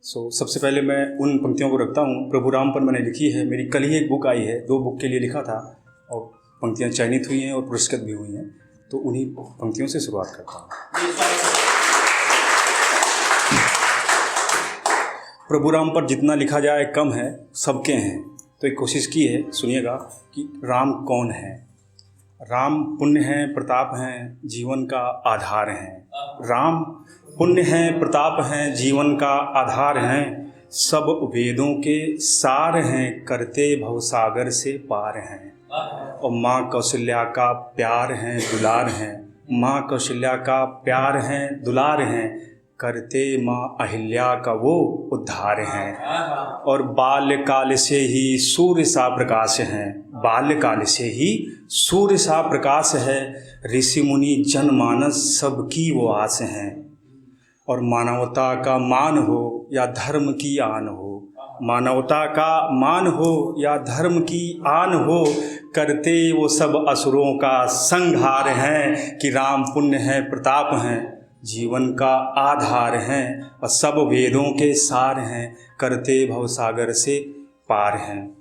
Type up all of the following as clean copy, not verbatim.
सबसे पहले मैं उन पंक्तियों को रखता हूँ। प्रभु राम पर मैंने लिखी है, मेरी कल ही एक बुक आई है, 2 बुक के लिए लिखा था और पंक्तियाँ चयनित हुई हैं और पुरस्कृत भी हुई हैं, तो उन्हीं पंक्तियों से शुरुआत करता हूँ। प्रभु राम पर जितना लिखा जाए कम है, सबके हैं। तो एक कोशिश की है, सुनिएगा कि राम कौन है। राम पुण्य है, प्रताप हैं, जीवन का आधार हैं। राम पुण्य हैं, प्रताप हैं, जीवन का आधार हैं। सब वेदों के सार हैं, करते भवसागर से पार हैं। और माँ कौशल्या का प्यार हैं, दुलार हैं। माँ कौशल्या का प्यार हैं, दुलार हैं, करते माँ अहिल्या का वो उद्धार हैं। और बाल्यकाल से ही सूर्य सा प्रकाश है, बाल्यकाल से ही सूर्य सा प्रकाश है। ऋषि मुनि जनमानस सबकी वो आस हैं। और मानवता का मान हो या धर्म की आन हो, मानवता का मान हो या धर्म की आन हो, करते वो सब असुरों का संहार हैं। कि राम पुण्य है, प्रताप हैं, जीवन का आधार हैं। और सब वेदों के सार हैं, करते भवसागर से पार हैं।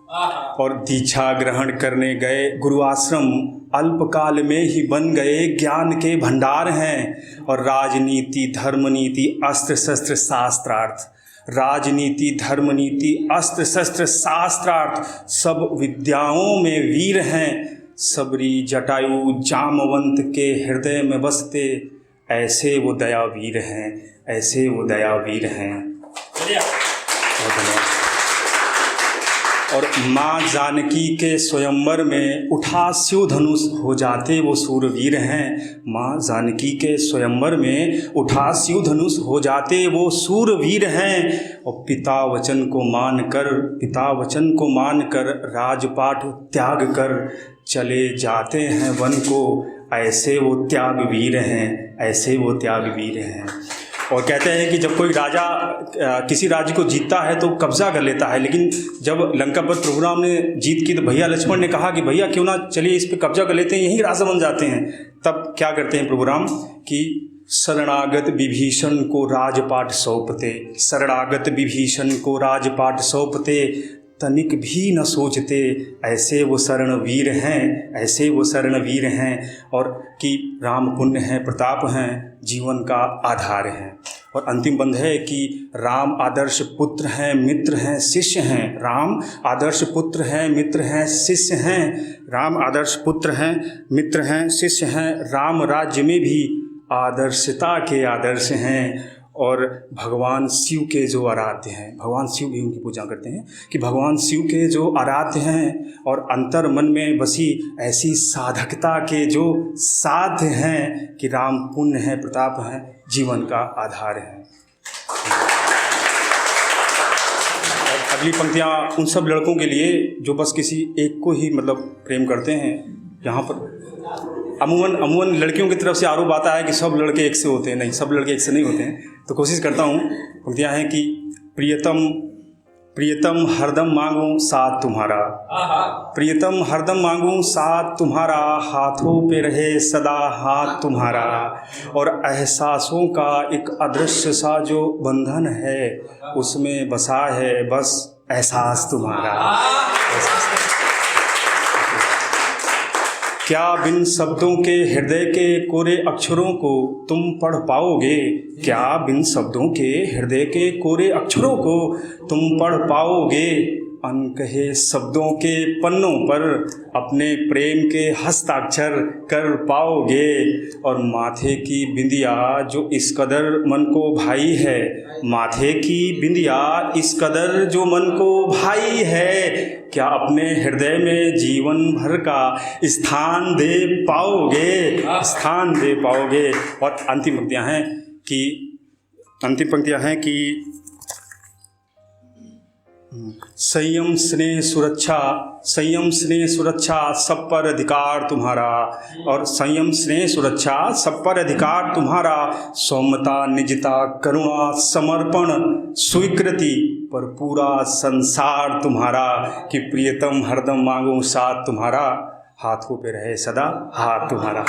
और दीक्षा ग्रहण करने गए गुरु आश्रम, अल्पकाल में ही बन गए ज्ञान के भंडार हैं। और राजनीति धर्मनीति अस्त्र शस्त्र शास्त्रार्थ, राजनीति धर्मनीति अस्त्र शस्त्र शास्त्रार्थ, सब विद्याओं में वीर हैं। सबरी जटायु जामवंत के हृदय में बसते, ऐसे वो दयावीर हैं, ऐसे वो दयावीर हैं। और माँ जानकी के स्वयंवर में उठा शिव धनुष, हो जाते वो सूरवीर हैं। माँ जानकी के स्वयंवर में उठा शिव धनुष, हो जाते वो सूरवीर हैं। और पिता वचन को मान कर राजपाट त्याग कर चले जाते हैं वन को, ऐसे वो त्यागवीर हैं, ऐसे वो त्यागवीर हैं। और कहते हैं कि जब कोई राजा किसी राज्य को जीतता है तो कब्जा कर लेता है, लेकिन जब लंका पर प्रभु राम ने जीत की तो भैया लक्ष्मण ने कहा कि भैया क्यों ना चलिए इस पे कब्जा कर लेते हैं, यहीं राजा बन जाते हैं। तब क्या करते हैं प्रभु राम कि शरणागत विभीषण को राजपाट सौंपते, शरणागत विभीषण को राजपाट सौंपते, तनिक भी न सोचते, ऐसे वो शरणवीर हैं, ऐसे वो शरणवीर हैं। और कि राम पुण्य हैं, प्रताप हैं, जीवन का आधार हैं। और अंतिम बंध है कि राम आदर्श पुत्र हैं, मित्र हैं, शिष्य हैं। राम आदर्श पुत्र हैं, मित्र हैं, शिष्य हैं। राम आदर्श पुत्र हैं, मित्र हैं, शिष्य हैं। राम राज्य में भी आदर्शता के आदर्श हैं। और भगवान शिव के जो आराध्य हैं, भगवान शिव भी उनकी पूजा करते हैं कि भगवान शिव के जो आराध्य हैं और अंतर मन में बसी ऐसी साधकता के जो साध्य हैं कि राम पुण्य है, प्रताप हैं, जीवन का आधार हैं। अगली पंक्तियाँ उन सब लड़कों के लिए जो बस किसी एक को ही प्रेम करते हैं। यहाँ पर अमूमन लड़कियों की तरफ से आरोप आता है कि सब लड़के एक से होते हैं। नहीं, सब लड़के एक से नहीं होते हैं। तो कोशिश करता हूँ। पंक्तियाँ हैं कि प्रियतम हरदम मांगूं साथ तुम्हारा, प्रियतम हरदम मांगूं साथ तुम्हारा, हाथों पे रहे सदा हाथ तुम्हारा। और एहसासों का एक अदृश्य सा जो बंधन है, उसमें बसा है बस एहसास तुम्हारा। क्या बिन शब्दों के हृदय के कोरे अक्षरों को तुम पढ़ पाओगे? क्या बिन शब्दों के हृदय के कोरे अक्षरों को तुम पढ़ पाओगे? अनकहे शब्दों के पन्नों पर अपने प्रेम के हस्ताक्षर कर पाओगे। और माथे की बिंदिया जो इस कदर मन को भाई है, माथे की बिंदिया इस कदर जो मन को भाई है, क्या अपने हृदय में जीवन भर का स्थान दे पाओगे, स्थान दे पाओगे। और अंतिम पंक्तियां हैं कि संयम स्नेह सुरक्षा सब पर अधिकार तुम्हारा। और संयम स्नेह सुरक्षा सब पर अधिकार तुम्हारा। सौम्यता निजता करुणा समर्पण स्वीकृति पर पूरा संसार तुम्हारा। कि प्रियतम हरदम मांगूं साथ तुम्हारा, हाथों पे रहे सदा हाथ तुम्हारा।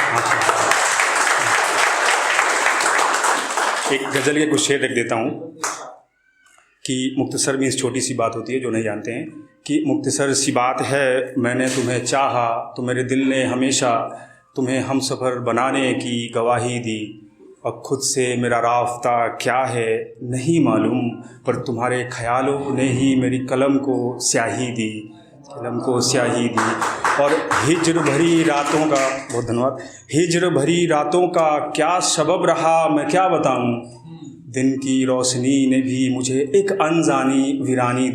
एक गजल के कुछ शेर लिख देता हूँ। कि मुख्तसर मीन्स छोटी सी बात होती है, जो नहीं जानते हैं कि मुख्तसर सी बात है, मैंने तुम्हें चाहा तो मेरे दिल ने हमेशा तुम्हें हमसफ़र बनाने की गवाही दी। और ख़ुद से मेरा राफ्ता क्या है नहीं मालूम, पर तुम्हारे ख़यालों ने ही मेरी कलम को स्याही दी, कलम को स्याही दी। और हिज्र भरी रातों का, बहुत धन्यवाद, हिज्र भरी रातों का क्या सबब रहा मैं क्या बताऊं, दिन की रोशनी ने भी मुझे एक अनजानी वीरानी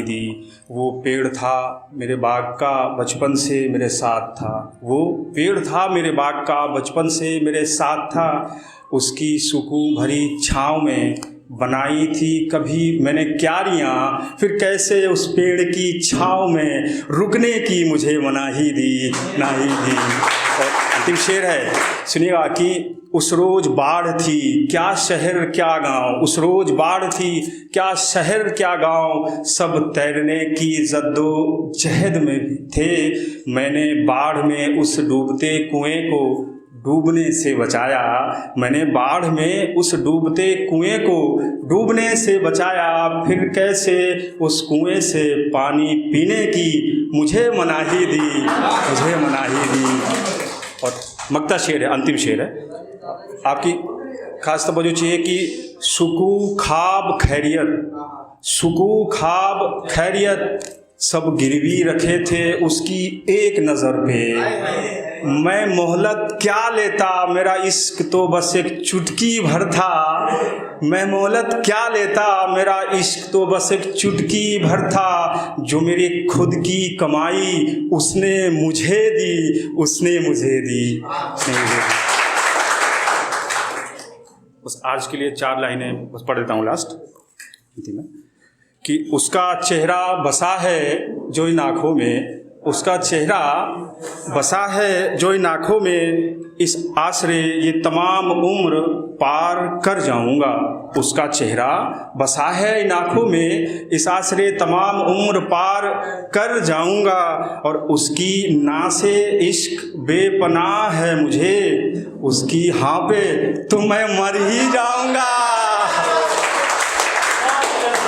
दी। वो पेड़ था मेरे बाग का बचपन से मेरे साथ था, वो पेड़ था मेरे बाग का बचपन से मेरे साथ था। उसकी सुकून भरी छाँव में बनाई थी कभी मैंने क्यारियाँ, फिर कैसे उस पेड़ की छाँव में रुकने की मुझे मनाही दी। और अंतिम शेर है, सुनिएगा कि उस रोज़ बाढ़ थी क्या शहर क्या गांव, उस रोज़ बाढ़ थी क्या शहर क्या गांव, सब तैरने की जद्दोजहद में भी थे। मैंने बाढ़ में उस डूबते कुएं को डूबने से बचाया, मैंने बाढ़ में उस डूबते कुएं को डूबने से बचाया। फिर कैसे उस कुएं से पानी पीने की मुझे मनाही दी। और मक्ता शेर है, अंतिम शेर है, आपकी खास तवज्जो चाहिए कि सुकू खाब खैरियत सब गिरवी रखे थे उसकी एक नज़र पे। मैं मोहलत क्या लेता मेरा इश्क तो बस एक चुटकी भर था, मैं मोहलत क्या लेता मेरा इश्क तो बस एक चुटकी भर था। जो मेरी खुद की कमाई उसने मुझे दी। बस आज के लिए 4 लाइनें बस पढ़ देता हूँ लास्ट में, कि उसका चेहरा बसा है जो इन आँखों में, उसका चेहरा बसा है जो इन आँखों में, इस आसरे ये तमाम उम्र पार कर जाऊंगा। उसका चेहरा बसा है इन आँखों में, इस आसरे तमाम उम्र पार कर जाऊंगा। और उसकी नासे इश्क बेपनाह है मुझे, उसकी हाँ पे तो मैं मर ही जाऊंगा।